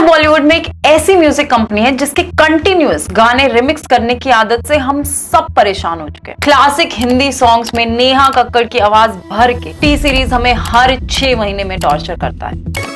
बॉलीवुड में एक ऐसी म्यूजिक कंपनी है जिसके कंटिन्यूअस गाने रिमिक्स करने की आदत से हम सब परेशान हो चुके हैं। क्लासिक हिंदी सॉन्ग्स में नेहा कक्कड़ की आवाज भर के टी सीरीज हमें हर 6 महीने में टॉर्चर करता है।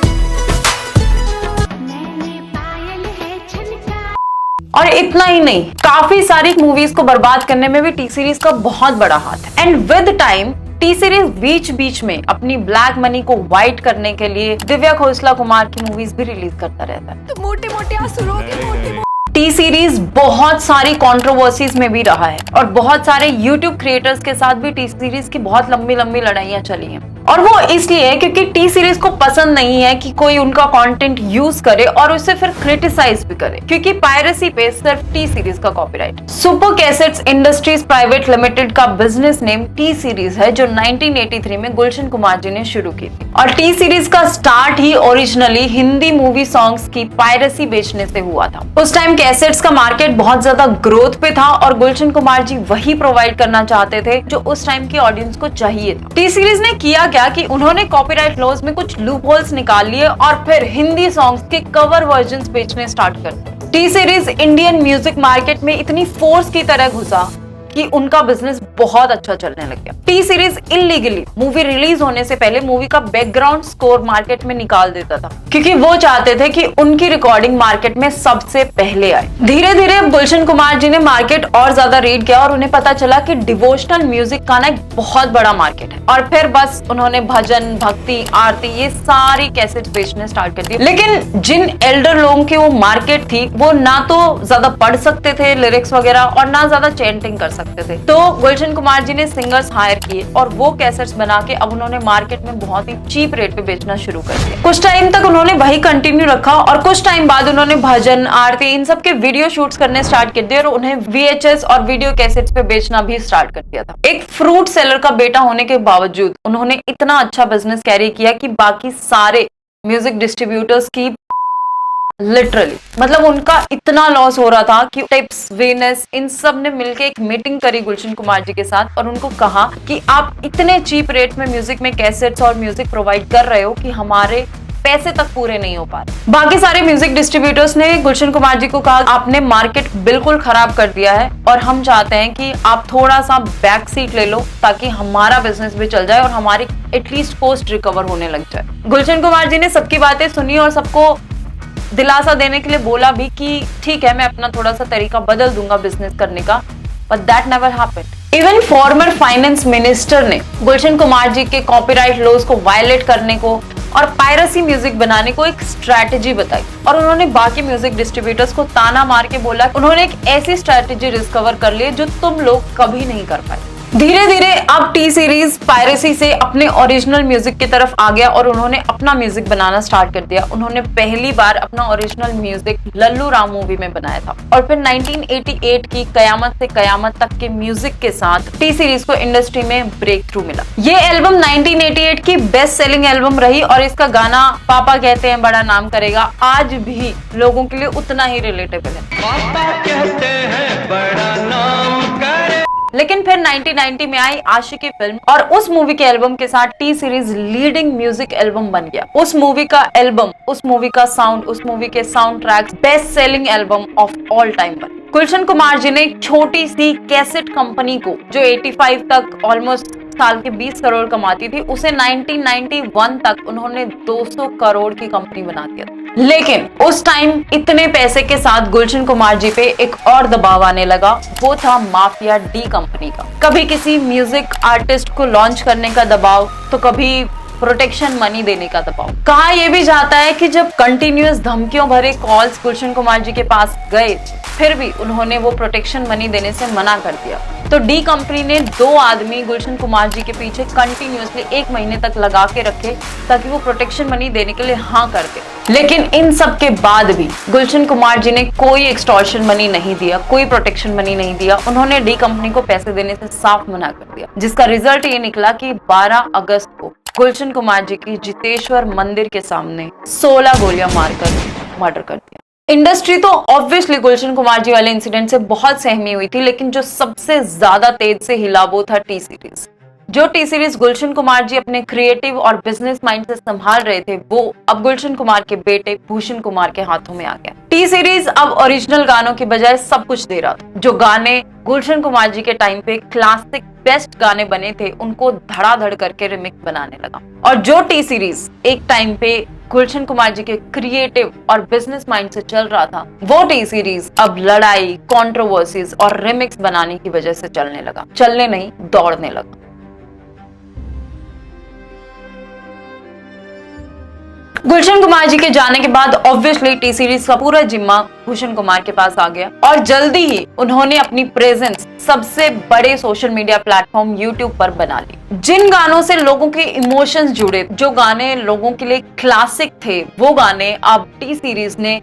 और इतना ही नहीं, काफी सारी मूवीज को बर्बाद करने में भी टी सीरीज का बहुत बड़ा हाथ है। And with time T Series बीच बीच में अपनी ब्लैक मनी को व्हाइट करने के लिए दिव्या खोसला कुमार की मूवीज भी रिलीज करता रहता है। तो मोटे मोटे आंसुओं के टी सीरीज बहुत सारी कंट्रोवर्सीज में भी रहा है और बहुत सारे यूट्यूब क्रिएटर्स के साथ भी टी सीरीज की बहुत लंबी लंबी लड़ाइयां चली हैं। और वो इसलिए क्योंकि टी सीरीज को पसंद नहीं है कि कोई उनका कंटेंट यूज करे और उसे फिर क्रिटिसाइज भी करे, क्योंकि पायरेसी पे सिर्फ टी सीरीज का copyright. Super cassettes industries private limited का बिजनेस नेम टी सीरीज है, जो 1983 में गुलशन कुमार जी ने शुरू की थी। और टी सीरीज का स्टार्ट ही ओरिजिनली हिंदी मूवी सॉन्ग्स की पायरेसी बेचने से हुआ था। उस टाइम कैसेट्स का मार्केट बहुत ज्यादा ग्रोथ पे था और गुलशन कुमार जी वही प्रोवाइड करना चाहते थे जो उस टाइम की ऑडियंस को चाहिए था। टी सीरीज ने किया कि उन्होंने कॉपीराइट लॉज में कुछ लूप होल्स निकाल लिए और फिर हिंदी सॉन्ग्स के कवर वर्जन्स बेचने स्टार्ट कर दिए। T series Indian music market में इतनी फोर्स की तरह घुसा कि उनका बिजनेस बहुत अच्छा चलने लग गया। T series illegally movie release होने से पहले मूवी का बैकग्राउंड स्कोर मार्केट में निकाल देता था, क्योंकि वो चाहते थे कि उनकी रिकॉर्डिंग मार्केट में सबसे पहले आए। धीरे धीरे गुलशन कुमार जी ने मार्केट और ज्यादा रीड किया और उन्हें पता चला कि डिवोशनल म्यूजिक का ना एक बहुत बड़ा मार्केट है। और फिर बस उन्होंने भजन, भक्ति, आरती ये सारी कैसेट्स बेचने स्टार्ट कर दिए। लेकिन जिन एल्डर लोगों की वो मार्केट थी, वो ना तो ज्यादा पढ़ सकते थे लिरिक्स वगैरह और ना ज्यादा चैंटिंग कर सकते थे। तो गुलशन कुमार जी ने सिंगर्स हायर किए और वो कैसेट्स बना के अब उन्होंने मार्केट में बहुत ही चीप रेट पे बेचना शुरू कर दिया। कुछ टाइम तक उन्होंने वही कंटिन्यू रखा और कुछ टाइम बाद उन्होंने भजन, आरती इन सब के वीडियो शूट्स करने स्टार्ट कर दिए और उन्हें VHS और वीडियो कैसेट्स पे बेचना भी स्टार्ट कर दिया था। एक फ्रूट सेलर का बेटा होने के बावजूद उन्होंने इतना अच्छा बिजनेस कैरी किया कि बाकी सारे म्यूजिक डिस्ट्रीब्यूटर्स की लिटरली मतलब उनका इतना लॉस हो रहा था कि टिप्स, वीनस इन सब ने मिलकर एक मीटिंग करी गुलशन कुमार जी के साथ और उनको कहा कि आप इतने चीप रेट में म्यूजिक में कैसेट्स और म्यूजिक प्रोवाइड कर रहे हो कि हमारे पैसे तक पूरे नहीं हो पा रहे। बाकी सारे म्यूजिक डिस्ट्रीब्यूटर्स ने गुलशन कुमार जी को कहा, आपने मार्केट बिल्कुल खराब कर दिया है और हम चाहते हैं कि आप थोड़ा सा बैक सीट ले लो ताकि हमारा बिजनेस भी चल जाए और हमारी एटलीस्ट कॉस्ट रिकवर होने लग जाए। गुलशन कुमार जी ने सबकी बातें सुनी और सबको दिलासा देने के लिए बोला भी कि ठीक है, मैं अपना थोड़ा सा तरीका बदल दूंगा बिजनेस करने का, but that never happened. Even former finance minister ने गुलशन कुमार जी के कॉपीराइट लॉज को वायलेट करने को और पायरेसी म्यूजिक बनाने को एक स्ट्रैटेजी बताई और उन्होंने बाकी म्यूजिक डिस्ट्रीब्यूटर्स को ताना मार के बोला उन्होंने एक ऐसी स्ट्रैटेजी डिस्कवर कर ली जो तुम लोग कभी नहीं कर पाए। धीरे धीरे अब टी सीरीज पायरेसी से अपने ओरिजिनल म्यूजिक की तरफ आ गया और उन्होंने अपना म्यूजिक बनाना स्टार्ट कर दिया। उन्होंने पहली बार अपना original music Lallu Ram movie में बनाया था और फिर 1988 की कयामत से कयामत तक के म्यूजिक के साथ टी सीरीज को इंडस्ट्री में ब्रेक थ्रू मिला। ये एल्बम 1988 की बेस्ट सेलिंग एल्बम रही और इसका गाना पापा कहते हैं बड़ा नाम करेगा आज भी लोगों के लिए उतना ही रिलेटेबल है। पापा कहते हैं बड़ा नाम करे। लेकिन फिर 1990 में आई आशिकी फिल्म और उस मूवी के एल्बम के साथ T series leading music album बन गया। उस मूवी का एल्बम, उस मूवी का साउंड, उस मूवी के sound tracks best selling album of all time बन। गुलशन कुमार जी ने एक छोटी सी कैसेट कंपनी को जो 85 तक ऑलमोस्ट साल के 20 करोड़ कमाती थी, उसे 1991 तक उन्होंने 200 करोड़ की कंपनी बना दिया। लेकिन उस टाइम इतने पैसे के साथ गुलशन कुमार जी पे एक और दबाव आने लगा, वो था माफिया डी कंपनी का। कभी किसी म्यूजिक आर्टिस्ट को लॉन्च करने का दबाव तो कभी प्रोटेक्शन मनी देने का दबाव। कहा यह भी जाता है कि जब कंटिन्यूअस धमकियों भरे कॉल्स गुलशन कुमार जी के पास गए, फिर भी उन्होंने वो प्रोटेक्शन मनी देने से मना कर दिया। तो डी कंपनी ने 2 आदमी गुलशन कुमार जी के पीछे कंटिन्यूअसली 1 महीने तक लगा के रखे ताकि वो प्रोटेक्शन मनी देने के लिए हाँ कर दे। लेकिन इन सब के बाद भी गुलशन कुमार जी ने कोई एक्सटॉर्शन मनी नहीं दिया, कोई प्रोटेक्शन मनी नहीं दिया। उन्होंने डी कंपनी को पैसे देने से साफ मना कर दिया, जिसका रिजल्ट ये निकला कि 12 अगस्त को गुलशन कुमार जी की जितेश्वर मंदिर के सामने 16 गोलियां मारकर मर्डर कर दिया। इंडस्ट्री तो ऑब्वियसली गुलशन कुमार जी वाले इंसिडेंट से बहुत सहमी हुई थी, लेकिन जो सबसे ज्यादा तेज से हिला वो था टी सीरीज। जो टी सीरीज गुलशन कुमार जी अपने क्रिएटिव और बिजनेस माइंड से संभाल रहे थे, वो अब गुलशन कुमार के बेटे भूषण कुमार के हाथों में आ गया। टी सीरीज अब ओरिजिनल गानों की बजाय सब कुछ दे रहा था। जो गाने गुलशन कुमार जी के टाइम पे क्लासिक बेस्ट गाने बने थे, उनको धड़ाधड़ करके रिमिक्स बनाने लगा। और जो टी सीरीज एक टाइम पे गुलशन कुमार जी के क्रिएटिव और बिजनेस माइंड से चल रहा था, वो टी सीरीज अब लड़ाई, कंट्रोवर्सीज और रिमिक्स बनाने की वजह से चलने लगा। चलने नहीं, दौड़ने लगा। गुलशन कुमार जी के जाने के बाद ऑब्वियसली टी सीरीज का पूरा जिम्मा भूषण कुमार के पास आ गया और जल्दी ही उन्होंने अपनी प्रेजेंस सबसे बड़े सोशल मीडिया प्लेटफॉर्म यूट्यूब पर बना ली। जिन गानों से लोगों के इमोशंस जुड़े, जो गाने लोगों के लिए क्लासिक थे, वो गाने अब टी सीरीज ने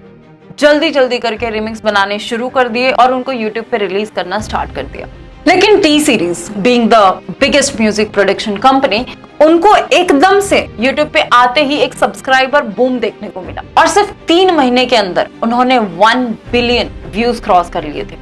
जल्दी जल्दी करके रिमिक्स बनाने शुरू कर दिए और उनको यूट्यूब पे रिलीज करना स्टार्ट कर दिया। लेकिन T series being the biggest music production company, उनको एकदम से यूट्यूब पे आते ही एक सब्सक्राइबर बूम देखने को मिला और सिर्फ 3 महीने के अंदर उन्होंने 1 बिलियन व्यूज क्रॉस कर लिए थे,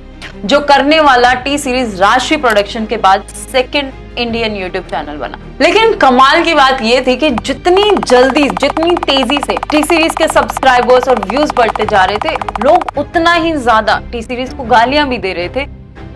जो करने वाला टी सीरीज राजश्री प्रोडक्शन के बाद सेकंड इंडियन यूट्यूब चैनल बना। लेकिन कमाल की बात यह थी कि जितनी जल्दी, जितनी तेजी से टी सीरीज के सब्सक्राइबर्स और व्यूज बढ़ते जा रहे थे, लोग उतना ही ज्यादा टी सीरीज को गालियां भी दे रहे थे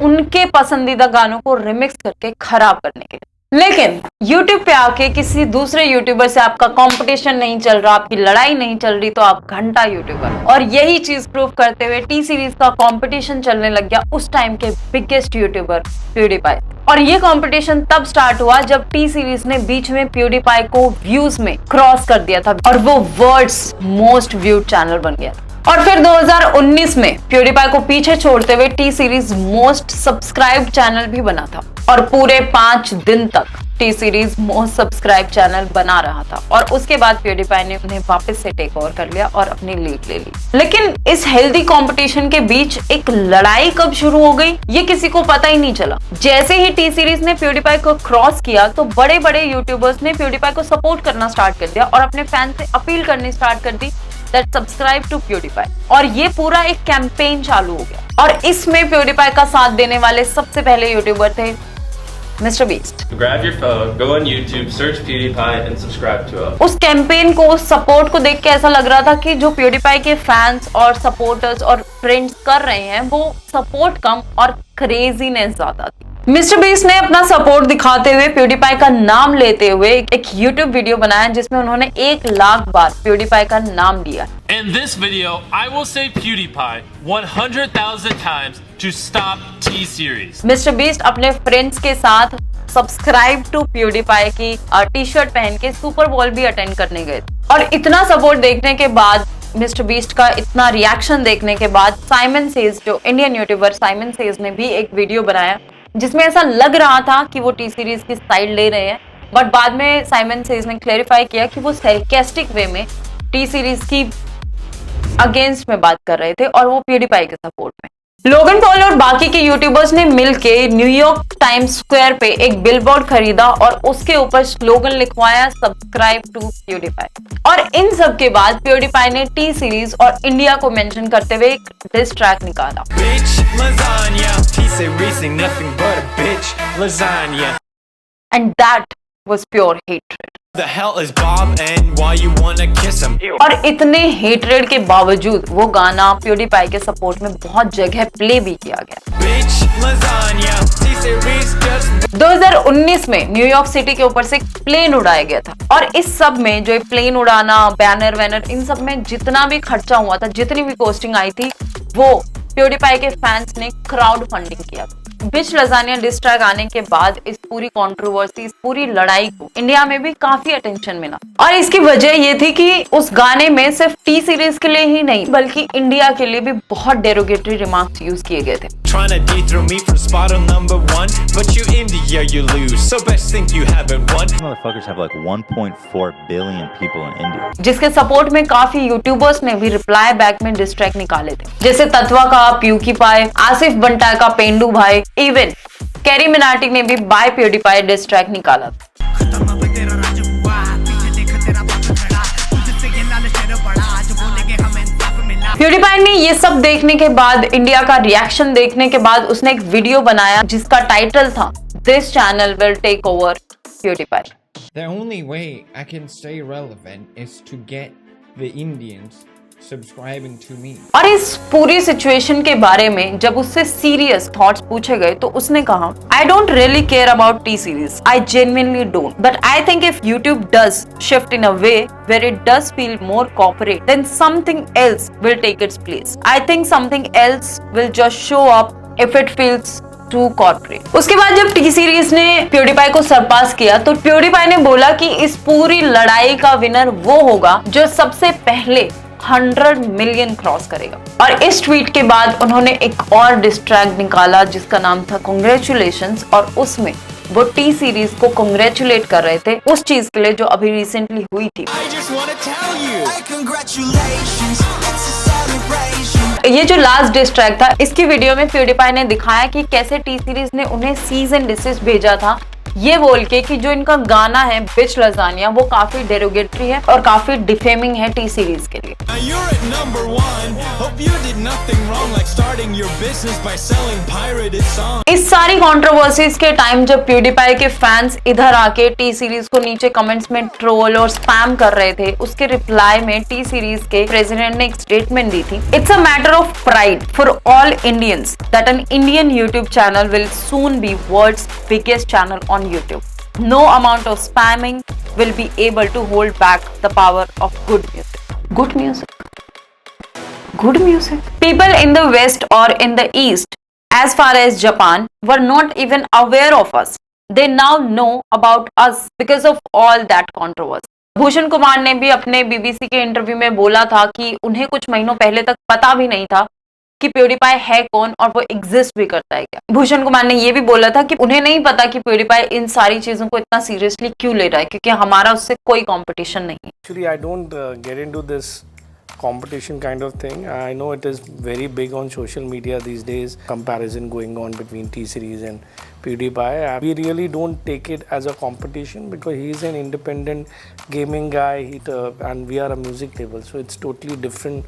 उनके पसंदीदा गानों को रिमिक्स करके खराब करने के लिए। लेकिन YouTube पे आके किसी दूसरे यूट्यूबर से आपका कंपटीशन नहीं चल रहा, आपकी लड़ाई नहीं चल रही, तो आप घंटा यूट्यूबर। और यही चीज प्रूव करते हुए टी सीरीज का कंपटीशन चलने लग गया उस टाइम के बिगेस्ट यूट्यूबर प्यूडीपाई। और ये कंपटीशन तब स्टार्ट हुआ जब टी सीरीज ने बीच में प्यूडीपाई को व्यूज में क्रॉस कर दिया था और वो वर्ल्ड्स मोस्ट व्यूड चैनल बन गया। और फिर 2019 में प्यूडीपाई को पीछे छोड़ते हुए T series most subscribe channel भी बना था और पूरे 5 दिन तक T series most subscribe channel बना रहा था। और उसके बाद प्यूडीपाई ने उन्हें वापस से टेक ओवर कर लिया और अपनी लीड ले ली। लेकिन इस हेल्दी कंपटीशन के बीच एक लड़ाई कब शुरू हो गई, ये किसी को पता ही नहीं चला। जैसे ही टी सीरीज ने प्यूडीपाई को क्रॉस किया, तो बड़े बड़े यूट्यूबर्स ने प्यूडीपाई को सपोर्ट करना स्टार्ट कर दिया और अपने फैन से अपील करनी स्टार्ट कर दी that subscribe to PewDiePie। और ये पूरा एक कैंपेन चालू हो गया और इसमें PewDiePie का साथ देने वाले सबसे पहले यूट्यूबर थे mister beast. Grab your phone, go on YouTube, search PewDiePie and subscribe to us। उस कैंपेन को, उस सपोर्ट को देख के ऐसा लग रहा था कि जो PewDiePie के फैंस और सपोर्टर्स और फ्रेंड्स कर रहे हैं, वो सपोर्ट कम और क्रेजीनेस ज्यादा थी। मिस्टर बीस्ट ने अपना सपोर्ट दिखाते हुए PewDiePie का नाम लेते हुए एक YouTube वीडियो बनाया जिसमें उन्होंने 1 लाख बार PewDiePie का नाम लिया। In this video, I will say PewDiePie 100,000 times to stop T-Series। Mister beast अपने फ्रेंड्स के साथ सब्सक्राइब टू PewDiePie की टी शर्ट पहन के सुपर बॉल भी अटेंड करने गए और इतना सपोर्ट देखने के बाद, मिस्टर बीस्ट का इतना रिएक्शन देखने के बाद, साइमन सेज, जो इंडियन यूट्यूबर साइमन सेज ने भी एक वीडियो बनाया जिसमें ऐसा लग रहा था कि वो टी सीरीज की साइड ले रहे हैं, बट बाद में साइमन सेज ने क्लेरिफाई किया कि वो सरकास्टिक वे में टी सीरीज की अगेंस्ट में बात कर रहे थे और वो PewDiePie के सपोर्ट में। लोगन पॉल और बाकी के यूट्यूबर्स ने मिलके न्यूयॉर्क टाइम्स स्क्वायर पे एक बिलबोर्ड खरीदा और उसके ऊपर स्लोगन लिखवाया, सब्सक्राइब टू PewDiePie। और इन सब के बाद PewDiePie ने टी सीरीज और इंडिया को मेंशन करते हुए एक डिस ट्रैक निकाला। And that was pure hatred। The hell is Bob and why you wanna kiss him? और इतने हेटरेड के बावजूद वो गाना PewDiePie के सपोर्ट में बहुत जगह प्ले भी किया गया। Bitch, lasagna, T-Series just 2019 में न्यूयॉर्क सिटी के ऊपर से एक प्लेन उड़ाया गया था और इस सब में, जो प्लेन उड़ाना, बैनर वैनर, इन सब में जितना भी खर्चा हुआ था, जितनी भी पोस्टिंग आई थी, वो PewDiePie के फैंस ने क्राउड फंडिंग किया। बिच लजानिया डिस ट्रैक आने के बाद इस पूरी कंट्रोवर्सी, इस पूरी लड़ाई को इंडिया में भी काफी अटेंशन मिला और इसकी वजह ये थी कि उस गाने में सिर्फ टी सीरीज के लिए ही नहीं बल्कि इंडिया के लिए भी बहुत डेरोगेटरी रिमार्क्स यूज किए गए थे। trying to dethrone me from spot on #1, but you India, you lose. So best think you haven't won. Motherfuckers have like 1.4 billion people in India. जिसके सपोर्ट में काफी यूट्यूबर्स ने भी रिप्लाई बैक में diss track निकाले थे, जैसे तत्वा का PewDiePie, आसिफ बंटा का पेंडू भाई, इवन कैरी मिनाटी ने भी बाय PewDiePie डिस ट्रैक निकाला। PewDiePie ने ये सब देखने के बाद, इंडिया का रिएक्शन देखने के बाद, उसने एक वीडियो बनाया जिसका टाइटल था this channel will take over PewDiePie. The only way I can stay relevant is to get the Indians subscribing to me. और इस पूरी सिचुएशन के बारे में जब उससे सीरियस थॉट्स पूछे गए तो उसने कहा, I don't really care about T-Series. I genuinely don't. But I think if YouTube does shift in a way where it does feel more corporate, then something else will take its place. I think something else will just show up if it feels too corporate. उसके बाद जब T Series ने PewDiePie को सरपास किया तो PewDiePie ने बोला कि इस पूरी लड़ाई का विनर वो होगा जो सबसे पहले 100 मिलियन क्रॉस करेगा। और इस ट्वीट के बाद उन्होंने एक और डिस्ट्रैक्ट निकाला जिसका नाम था कांग्रेचुलेशंस, और उसमें वो टी सीरीज को कांग्रेचुलेट कर रहे थे उस चीज के लिए जो अभी रिसेंटली हुई थी। ये जो लास्ट डिस्ट्रैक्ट था, इसकी वीडियो में PewDiePie ने दिखाया कि कैसे टी सीरीज ने उन्हें सीज एंड डिसेस भेजा था ये बोल के कि जो इनका गाना है बिच लजानिया वो काफी डेरोगेटरी है और काफी डिफेमिंग है टी सीरीज के लिए। इस सारी कंट्रोवर्सीज के टाइम जब PewDiePie के फैंस इधर आके टी सीरीज को नीचे कमेंट्स में ट्रोल और स्पैम कर रहे थे, उसके रिप्लाई में टी सीरीज के प्रेसिडेंट ने एक स्टेटमेंट दी थी, it's a matter of pride for all Indians that an Indian YouTube channel will soon be world's biggest channel on YouTube. No amount of spamming will be able to hold back the power of good music. Good music. Good music. People in the West or in the East, as far as Japan, were not even aware of us. They now know about us because of all that controversy. Bhushan Kumar ने भी अपने BBC के interview में बोला था कि उन्हें कुछ महीनों पहले तक पता भी नहीं था कि PewDiePie है कौन और वो एग्जिस्ट भी करता है क्या। भूषण कुमार ने ये भी बोला था कि उन्हें नहीं पता कि PewDiePie इन सारी चीजों को इतना सीरियसली क्यों ले रहा है, क्योंकि हमारा उससे कोई कंपटीशन नहीं है। Actually, I don't get into this competition kind of thing. I know it is very big on social media these days, comparison going on between T-Series and PewDiePie. We really don't take it as a competition because he is an independent gaming guy and we are a music label, so it's totally different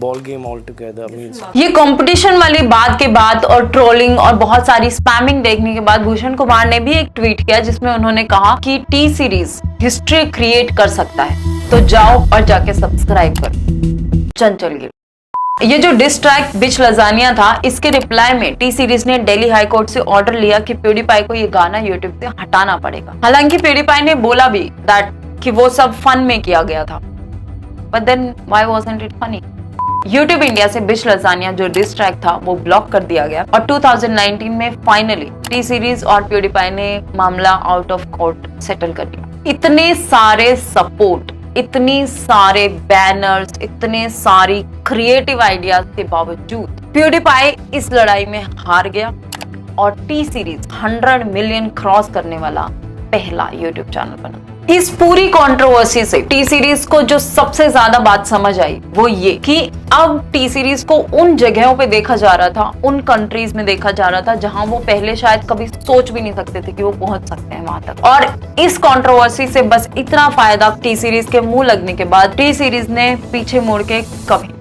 ball game altogether. ये competition वाली बात के बाद और trolling और बहुत सारी spamming देखने के बाद भूषण कुमार ने भी एक ट्वीट किया जिसमें उन्होंने कहा कि टी सीरीज हिस्ट्री क्रिएट कर सकता है, तो जाओ और जाके सब्सक्राइब करो। चंचल गिल। ये जो डिस्ट्रैक्ट बिच लजानिया था, इसके रिप्लाई में टी सीरीज ने दिल्ली हाई कोर्ट से ऑर्डर लिया कि PewDiePie को ये गाना यूट्यूब से हटाना पड़ेगा। हालांकि PewDiePie ने बोला भी दैट कि वो सब फन में किया गया था, but then why wasn't it funny? YouTube India से बिच लजानिया जो डिस्ट्रैक्ट था वो ब्लॉक कर दिया गया और 2019 में फाइनली टी सीरीज और PewDiePie ने मामला आउट ऑफ कोर्ट सेटल कर दिया। इतने सारे सपोर्ट, इतनी सारे बैनर्स, इतने सारी क्रिएटिव आइडियाज के बावजूद PewDiePie इस लड़ाई में हार गया और टी सीरीज 100 मिलियन क्रॉस करने वाला पहला YouTube चैनल बना। इस पूरी कंट्रोवर्सी से टी सीरीज को जो सबसे ज्यादा बात समझ आई वो ये कि अब टी सीरीज को उन जगहों पे देखा जा रहा था, उन कंट्रीज में देखा जा रहा था जहां वो पहले शायद कभी सोच भी नहीं सकते थे कि वो पहुंच सकते हैं वहां तक। और इस कंट्रोवर्सी से बस इतना फायदा टी सीरीज के मुंह लगने के बाद टी सीरीज ने पीछे मुड़ के कभी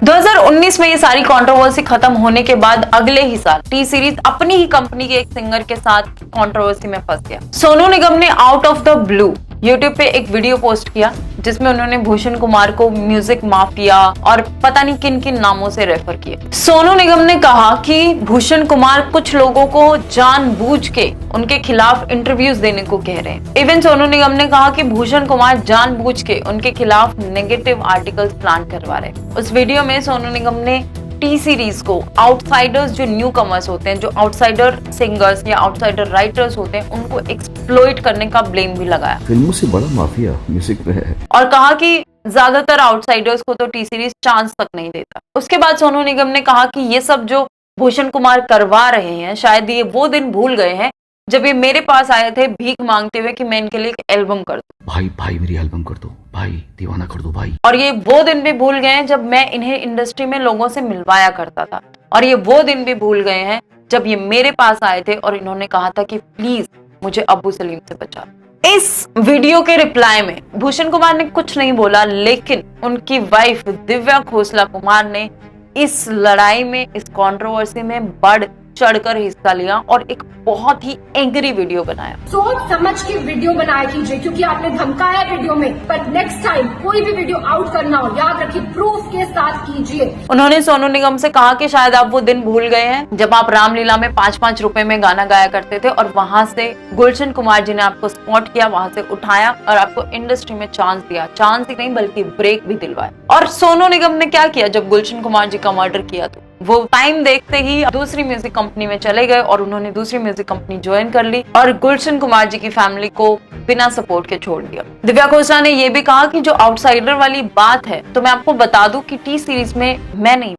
2019 में ये सारी कंट्रोवर्सी खत्म होने के बाद अगले ही साल टी सीरीज अपनी ही कंपनी के एक सिंगर के साथ कंट्रोवर्सी में फंस गया। सोनू निगम ने out of the blue YouTube पे एक वीडियो पोस्ट किया जिसमें उन्होंने भूषण कुमार को म्यूजिक माफिया और पता नहीं किन किन नामों से रेफर किया। सोनू निगम ने कहा कि भूषण कुमार कुछ लोगों को जानबूझ के उनके खिलाफ इंटरव्यूज देने को कह रहे हैं। इवन सोनू निगम ने कहा कि भूषण कुमार जानबूझ के उनके खिलाफ नेगेटिव आर्टिकल्स प्लान करवा रहे हैं। उस वीडियो में सोनू निगम ने टी सीरीज को आउटसाइडर्स, जो न्यू कमर्स होते हैं, जो आउटसाइडर सिंगर्स या आउटसाइडर राइटर्स होते हैं, उनको एक्सप्लॉइट करने का ब्लेम भी लगाया। फिल्मों से बड़ा माफिया म्यूजिक में है। और कहा कि ज्यादातर आउटसाइडर्स को तो टी सीरीज चांस तक नहीं देता। उसके बाद सोनू निगम ने कहा कि ये सब जो भूषण कुमार करवा रहे हैं, शायद ये वो दिन भूल गए हैं जब ये मेरे पास आए थे भीख मांगते हुए कि मैं इनके लिए एक एल्बम कर दूं। भाई मेरी एल्बम कर दो भाई, दीवाना कर दो भाई। और ये वो दिन भी भूल गए हैं जब मैं इन्हें इंडस्ट्री में लोगों से मिलवाया करता था। और ये वो दिन भी भूल गए हैं जब ये मेरे पास आए थे और इन्होंने कहा था कि प्लीज मुझे अब्बू सलीम से बचा। इस वीडियो के रिप्लाई में भूषण कुमार ने कुछ नहीं बोला, लेकिन उनकी वाइफ दिव्या खोसला कुमार ने इस लड़ाई में, इस कंट्रोवर्सी में बढ़ चढ़कर हिस्सा लिया और एक बहुत ही एंग्री वीडियो बनाया। सोच समझ के वीडियो बनाया कीजिए, क्योंकि आपने धमकाया वीडियो में, पर नेक्स्ट टाइम कोई भी वीडियो आउट करना हो, याद रखिए प्रूफ के साथ कीजिए। उन्होंने सोनू निगम से कहा कि शायद आप वो दिन भूल गए हैं जब आप रामलीला में 5-5 रुपए में गाना गाया करते थे और वहां से गुलशन कुमार जी ने आपको स्पॉट किया, वहां से उठाया और आपको इंडस्ट्री में चांस दिया। चांस ही नहीं बल्कि ब्रेक भी दिलवाया। और सोनू निगम ने क्या किया जब गुलशन कुमार जी का मर्डर किया, तो वो टाइम देखते ही दूसरी म्यूजिक कंपनी में चले गए और उन्होंने दूसरी म्यूजिक कंपनी ज्वाइन कर ली और गुलशन कुमार जी की फैमिली को बिना सपोर्ट के छोड़ दिया। दिव्या खोसला ने ये भी कहा कि जो आउटसाइडर वाली बात है, तो मैं आपको बता दूं कि टी सीरीज में मैं नहीं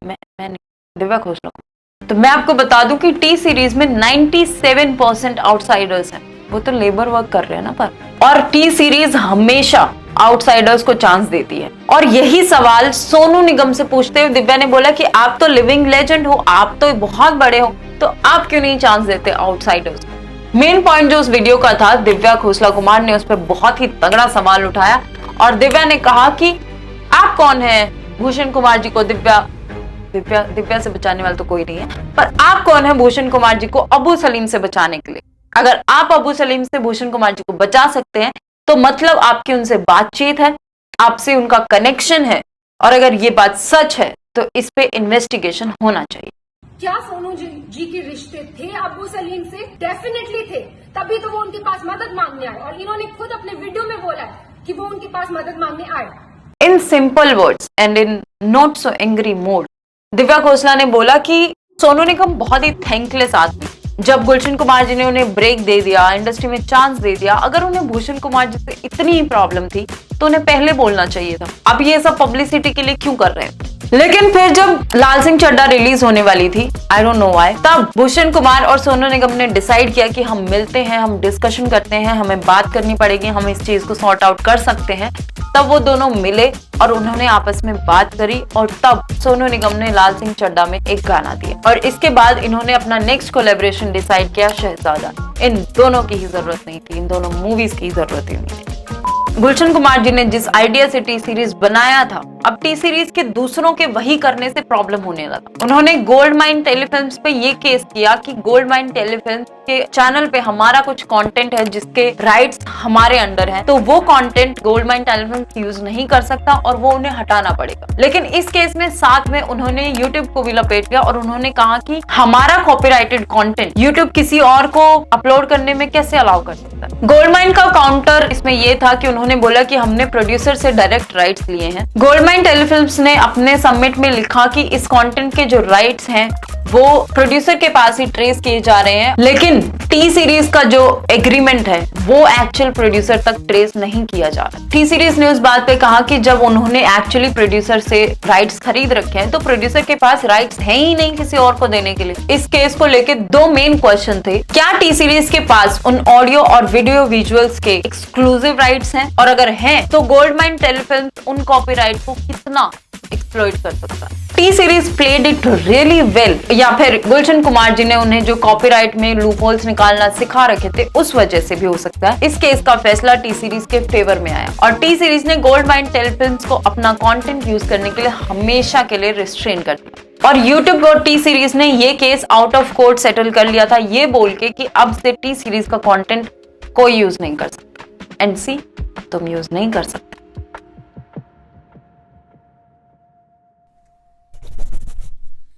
दिव्या खोसला, तो मैं आपको बता दूं कि टी सीरीज में 97% आउटसाइडर्स हैं। वो तो लेबर वर्क कर रहे हैं ना पर, और टी सीरीज हमेशा आउटसाइडर्स को चांस देती है। और यही सवाल सोनू निगम से पूछते हुए दिव्या ने बोला कि आप तो लिविंग लेजेंड हो, आप तो बहुत बड़े हो, तो आप क्यों नहीं चांस देते आउटसाइडर्स को। मेन पॉइंट जो उस वीडियो का था, दिव्या खोसला कुमार ने उस पर बहुत ही तगड़ा सवाल उठाया और दिव्या ने कहा कि आप कौन है भूषण कुमार जी को दिव्या से बचाने वाला तो कोई नहीं है, पर आप कौन है भूषण कुमार जी को अबू सलीम से बचाने के लिए। अगर आप अबू सलीम से भूषण कुमार जी को बचा सकते हैं तो मतलब आपकी उनसे बातचीत है, आपसे उनका कनेक्शन है, और अगर ये बात सच है तो इस पे इन्वेस्टिगेशन होना चाहिए। क्या सोनू जी के रिश्ते थे अबू सलीम से? डेफिनेटली थे, तभी तो वो उनके पास मदद मांगने आए और इन्होंने खुद अपने वीडियो में बोला है कि वो उनके पास मदद मांगने आए। In simple words and in not so angry mode, Divya Khosla ने बोला कि सोनू निगम बहुत ही थैंकलेस आदमी। जब गुलशन कुमार जी ने उन्हें ब्रेक दे दिया, इंडस्ट्री में चांस दे दिया, अगर उन्हें भूषण कुमार जी से इतनी ही प्रॉब्लम थी तो उन्हें पहले बोलना चाहिए था। अब ये सब पब्लिसिटी के लिए क्यों कर रहे हैं। लेकिन फिर जब लाल सिंह चड्ढा रिलीज होने वाली थी, आई डोंट नो व्हाई, तब भूषण कुमार और सोनू निगम ने डिसाइड किया कि हम मिलते हैं, हम डिस्कशन करते हैं, हमें बात करनी पड़ेगी, हम इस चीज को सॉर्ट आउट कर सकते हैं। तब वो दोनों मिले और उन्होंने आपस में बात करी और तब सोनू निगम ने लाल सिंह चड्ढा में एक गाना दिया और इसके बाद इन्होंने अपना नेक्स्ट कोलैबोरेशन डिसाइड किया, शहजादा। इन दोनों की ही जरूरत नहीं थी, इन दोनों मूवीज की जरूरत ही नहीं थी। गुलशन कुमार जी ने जिस आइडिया से टी सीरीज बनाया था, अब टी सीरीज के दूसरों के वही करने से प्रॉब्लम होने लगा। उन्होंने गोल्ड माइन टेलीफिल्म्स पे ये केस किया कि गोल्ड माइन टेलीफिल्म्स के चैनल पे हमारा कुछ कंटेंट है जिसके राइट्स हमारे अंडर हैं, तो वो content gold mine telefilms use नहीं कर सकता और वो उन्हें हटाना पड़ेगा। लेकिन इस केस में साथ में उन्होंने यूट्यूब को भी लपेट लिया और उन्होंने कहा कि हमारा कॉपीराइटेड कंटेंट यूट्यूब किसी और को अपलोड करने में कैसे अलाउ कर सकता है। गोल्ड माइन का काउंटर इसमें ये था कि उन्होंने बोला कि हमने प्रोड्यूसर से डायरेक्ट राइट्स लिए हैं। गोल्ड माइन टेलीफिल्म्स ने अपने सबमिट में लिखा कि इस कंटेंट के जो राइट्स हैं वो प्रोड्यूसर के पास ही ट्रेस किए जा रहे हैं, लेकिन टी सीरीज का जो एग्रीमेंट है वो एक्चुअल प्रोड्यूसर तक ट्रेस नहीं किया जा रहा। टी सीरीज ने उस बात पे कहा कि जब उन्होंने एक्चुअली प्रोड्यूसर से राइट्स खरीद रखे हैं तो प्रोड्यूसर के पास राइट्स है ही नहीं किसी और को देने के लिए। इस केस को लेके दो मेन क्वेश्चन थे, क्या टी सीरीज के पास उन ऑडियो और वीडियो विजुअल्स के एक्सक्लूसिव राइट्स हैं, और अगर हैं तो गोल्ड माइन टेलीफिल्म्स उन कॉपीराइट को कितना एक्सप्लॉइट कर सकता है। T series played it really well, या फिर गुलशन कुमार जी ने उन्हें जो कॉपीराइट में लूपहोल्स निकालना सिखा रखे थे उस वजह से भी हो सकता है। इस केस का फैसला टी सीरीज के फेवर में आया और टी सीरीज ने गोल्ड माइन टेलीफिल्म्स को अपना कंटेंट यूज करने के लिए हमेशा के लिए रिस्ट्रेन कर दिया और यूट्यूब और टी सीरीज ने ये case out of court settle कर लिया था, ये बोल के कि अब से टी सीरीज का कंटेंट कोई यूज नहीं कर सकता। एंड सी, तुम यूज नहीं कर सकते।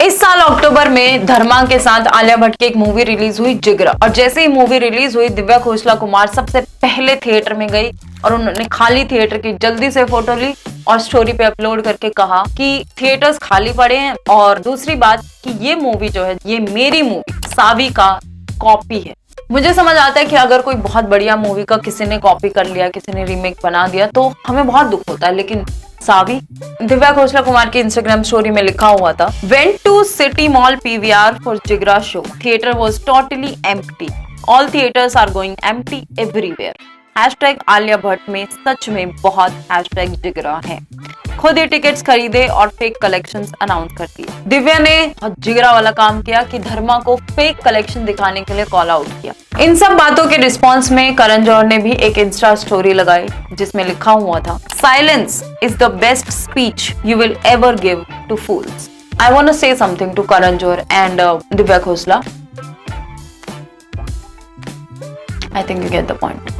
इस साल अक्टूबर में धर्मा के साथ आलिया भट्ट की एक मूवी रिलीज हुई, जिगरा, और जैसे ही मूवी रिलीज हुई दिव्या खोसला कुमार सबसे पहले थिएटर में गई और उन्होंने खाली थिएटर की जल्दी से फोटो ली और स्टोरी पे अपलोड करके कहा कि थिएटर्स खाली पड़े हैं, और दूसरी बात कि ये मूवी जो है ये मेरी मूवी सावी का कॉपी है। मुझे समझ आता है कि अगर कोई बहुत बढ़िया मूवी का किसी ने कॉपी कर लिया, किसी ने रीमेक बना दिया तो हमें बहुत दुख होता है, लेकिन सावी, दिव्या खोसला कुमार की इंस्टाग्राम स्टोरी में लिखा हुआ था, went to City Mall PVR for Jigra show, theatre was totally empty, all theatres are going empty everywhere, hashtag Alia Bhatt में सच में बहुत हैशटैग जिगरा है, खुद ही टिकट्स खरीदे और फेक कलेक्शंस अनाउंस कर दिए। दिव्या ने बहुत जिगरा वाला काम किया कि धर्मा को फेक कलेक्शन दिखाने के लिए कॉल आउट किया। इन सब बातों के रिस्पॉन्स में करण जौहर ने भी एक इंस्टा स्टोरी लगाई जिसमें लिखा हुआ था, silence is the best speech you will ever give to fools. I want to say something to Karan Johar and Divya Khosla. I think you get the point.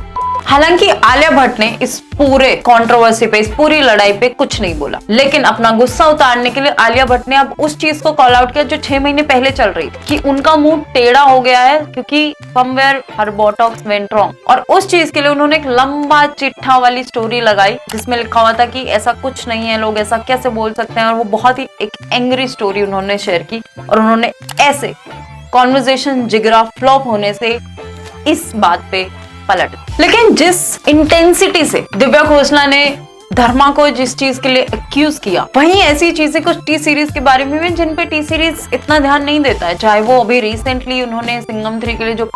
हालांकि आलिया भट्ट ने इस पूरे कंट्रोवर्सी पे, इस पूरी लड़ाई पे कुछ नहीं बोला, लेकिन अपना गुस्सा उतारने के लिए आलिया भट्ट ने अब उस चीज को कॉल आउट किया जो 6 महीने पहले चल रही थी, कि उनका मुंह टेढ़ा हो गया है क्योंकि समवेयर हर बोटॉक्स वेंट रॉन्ग। और उस चीज के लिए उन्होंने एक लंबा चिट्ठा वाली स्टोरी लगाई जिसमें लिखा हुआ था कि ऐसा कुछ नहीं है, लोग ऐसा कैसे बोल सकते हैं। और वो बहुत ही एक एंग्री स्टोरी उन्होंने शेयर की और उन्होंने ऐसे कॉन्वर्सेशन जिगरा फ्लॉप होने से इस बात पे पलट। लेकिन जिस इंटेंसिटी से दिव्या खोसला ने धर्मा को जिस चीज के लिए एक्यूज किया, वहीं ऐसी चीजें कुछ टी सीरीज के बारे में भी जिन पे टी सीरीज इतना ध्यान नहीं देता है। चाहे वो अभी रिसेंटली उन्होंने सिंघम 3 के लिए जो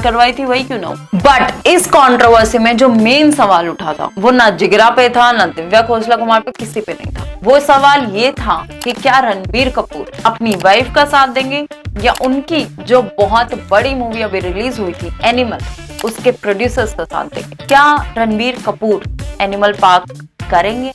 करवाई थी वही क्यों ना हो, बट इस कंट्रोवर्सी में जो मेन सवाल उठा था वो ना जिगरा पे था, ना दिव्या खोसला कुमार पे, किसी पे नहीं था। वो सवाल ये था कि क्या रणबीर कपूर अपनी वाइफ का साथ देंगे या उनकी जो बहुत बड़ी मूवी अभी रिलीज हुई थी एनिमल, उसके प्रोड्यूसर्स का साथ देंगे। क्या रणबीर कपूर एनिमल पार्क करेंगे?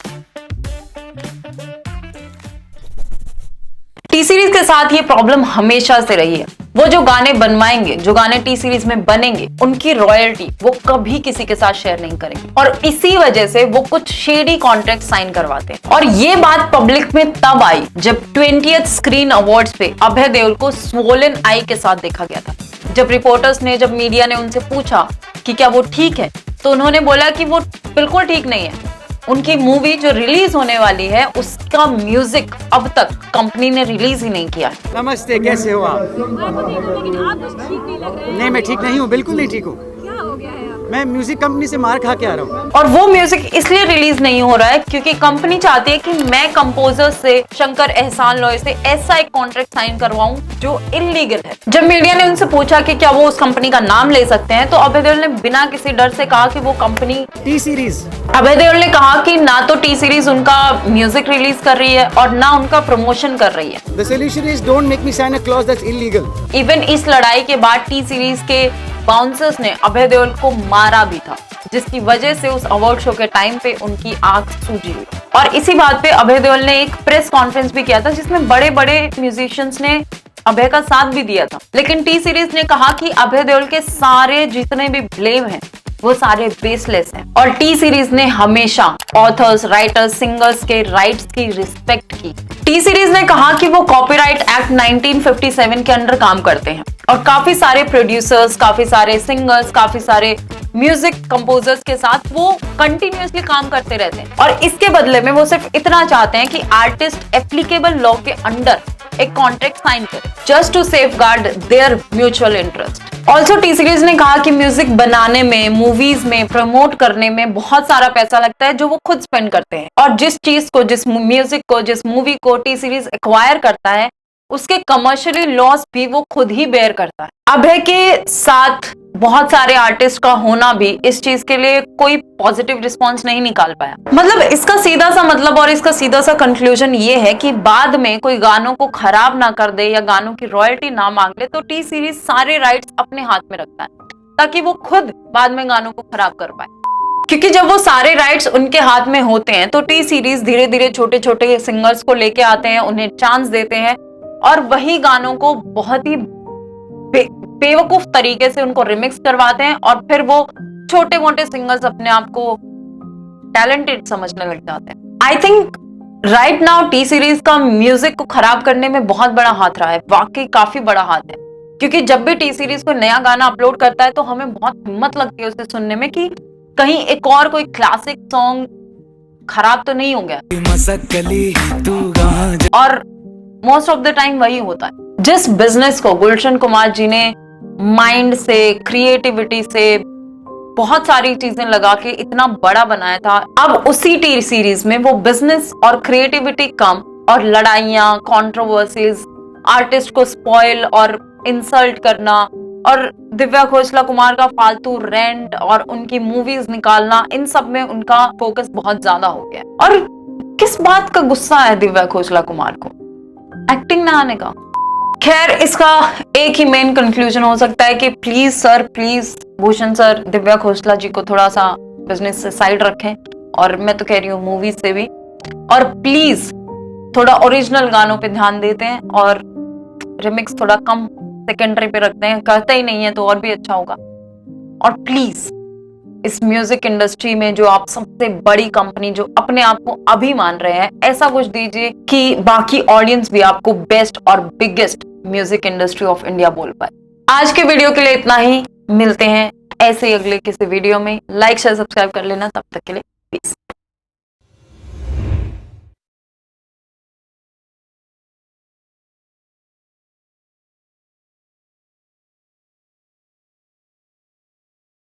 टी सीरीज के साथ ये प्रॉब्लम हमेशा से रही है। वो जो गाने बनवाएंगे, जो गाने टी सीरीज में बनेंगे, उनकी रॉयल्टी वो कभी किसी के साथ शेयर नहीं करेंगे और इसी वजह से वो कुछ शेडी कॉन्ट्रैक्ट साइन करवाते हैं। और ये बात पब्लिक में तब आई जब 20th स्क्रीन अवार्ड्स पे अभय देओल को स्वोलन आई के साथ देखा गया था। जब रिपोर्टर्स ने, जब मीडिया ने उनसे पूछा कि क्या वो ठीक है, तो उन्होंने बोला कि वो बिल्कुल ठीक नहीं है। उनकी मूवी जो रिलीज होने वाली है उसका म्यूजिक अब तक कंपनी ने रिलीज ही नहीं किया। नमस्ते, कैसे हो आप? नहीं, मैं ठीक नहीं हूँ, बिल्कुल नहीं ठीक हूँ। क्या हो गया है? मैं म्यूजिक कंपनी से मार खा के आ रहा हूँ। और वो म्यूजिक इसलिए रिलीज नहीं हो रहा है क्योंकि कंपनी चाहती है कि मैं कंपोजर से, शंकर एहसान लॉय से ऐसा एक कॉन्ट्रैक्ट साइन करवाऊं जो इलीगल है। जब मीडिया ने उनसे पूछा कि क्या वो उस कंपनी का नाम ले सकते हैं, तो अभय देओल ने बिना किसी डर से कहा कि वो company T series. Abhay Deol ने कहा कि ना तो टी सीरीज उनका म्यूजिक रिलीज कर रही है और ना उनका प्रमोशन कर रही है। The solution is don't make me sign a clause that's illegal. Even इस लड़ाई के बाद टी सीरीज के बाउंसर्स ने अभय देओल को मारा भी था, जिसकी वजह से उस अवार्ड शो के टाइम पे उनकी आंख सूजी हुई। और इसी बात पे अभय देओल ने एक प्रेस कॉन्फ्रेंस भी किया था जिसमें बड़े बड़े म्यूजिशियंस ने अभय का साथ भी दिया था। लेकिन टी सीरीज ने कहा कि अभय देओल के सारे जितने भी ब्लेम हैं वो सारे बेसलेस हैं। और टी सीरीज ने हमेशा ऑथर्स, राइटर्स, सिंगर्स के राइट्स की रिस्पेक्ट की। टी सीरीज ने कहा कि वो कॉपीराइट एक्ट 1957 के अंडर काम करते हैं और काफी सारे प्रोड्यूसर्स, काफी सारे सिंगर्स, काफी सारे म्यूजिक कंपोजर्स के साथ वो कंटिन्यूअसली काम करते रहते हैं। और इसके बदले में वो सिर्फ इतना चाहते हैं कि आर्टिस्ट एप्लीकेबल लॉ के अंडर एक कॉन्ट्रैक्ट साइन करे, just to safeguard their mutual interest. Also T Series ने कहा कि म्यूजिक बनाने में, मूवीज में प्रमोट करने में बहुत सारा पैसा लगता है जो वो खुद स्पेंड करते हैं। और जिस चीज को, जिस म्यूजिक को, जिस मूवी को टी सीरीज एक्वायर करता है उसके कमर्शियली लॉस भी वो खुद ही बेयर करता है। अभय के साथ बहुत सारे आर्टिस्ट का होना भी इस चीज के लिए कोई पॉजिटिव रिस्पॉन्स नहीं निकाल पाया। मतलब इसका सीधा सा मतलब और इसका सीधा सा कंक्लूजन ये है कि बाद में कोई गानों को खराब ना कर दे या गानों की रॉयल्टी ना मांग ले तो टी सीरीज सारे राइट्स अपने हाथ में रखता है ताकि वो खुद बाद में गानों को खराब कर पाए। क्योंकि जब वो सारे राइट्स उनके हाथ में होते हैं तो टी सीरीज धीरे धीरे छोटे छोटे सिंगर्स को लेके आते हैं, उन्हें चांस देते हैं और वही गानों को बहुत ही बेवकूफ तरीके से उनको रिमिक्स करवाते हैं और फिर वो छोटे मोटे सिंगर्स अपने आप को टैलेंटेड समझने लग जाते हैं। I think right now T series का म्यूजिक को खराब करने में बहुत बड़ा हाथ रहा है, वाकई काफी बड़ा हाथ है। क्योंकि जब भी टी सीरीज कोई नया गाना अपलोड करता है तो हमें बहुत हिम्मत लगती है उसे सुनने में कि कहीं एक और कोई क्लासिक सॉन्ग खराब तो नहीं हो गया। और मोस्ट ऑफ द टाइम वही होता है। जिस बिजनेस को गुलशन कुमार जी ने माइंड से, क्रिएटिविटी से, बहुत सारी चीजें लगा के इतना बड़ा बनाया था, अब उसी टी सीरीज में वो बिजनेस और क्रिएटिविटी कम और लड़ाइयां, कंट्रोवर्सीज, आर्टिस्ट को स्पॉइल और इंसल्ट करना और दिव्या खोसला कुमार का फालतू रेंट और उनकी मूवीज निकालना, इन सब में उनका फोकस बहुत ज्यादा हो गया। और किस बात का गुस्सा है दिव्या खोसला कुमार को? एक्टिंग ना आने का। खैर, इसका एक ही मेन कंक्लूजन हो सकता है कि please sir, please Bhushan sir, Divya Khosla ji को थोड़ा सा बिजनेस से साइड रखें और मैं तो कह रही हूँ मूवीज से भी, और प्लीज थोड़ा ओरिजिनल गानों पे ध्यान देते हैं और रिमिक्स थोड़ा कम सेकेंडरी पे रखते हैं, करते ही नहीं है तो और भी अच्छा होगा। और प्लीज इस म्यूजिक इंडस्ट्री में जो आप सबसे बड़ी कंपनी जो अपने आप को अभी मान रहे हैं, ऐसा कुछ दीजिए कि बाकी ऑडियंस भी आपको बेस्ट और biggest music industry of India बोल पाए। आज के वीडियो के लिए इतना ही, मिलते हैं ऐसे ही अगले किसी वीडियो में। लाइक शेयर सब्सक्राइब कर लेना, तब तक के लिए पीस।